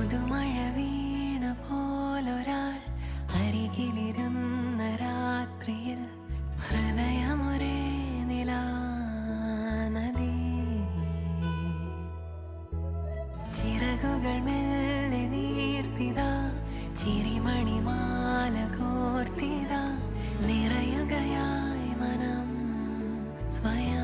പുതുമഴ വീണ പോലൊരാൾ അരികിലിരുന്ന രാത്രിയിൽ ഹൃദയമൊരേ നിലാനദി. ചിറകുകൾ മെല്ലെ നീർത്തിതാ, ചിരിമണിമാല കോർത്തിതാ, നിറയുകയായി മനം സ്വയം.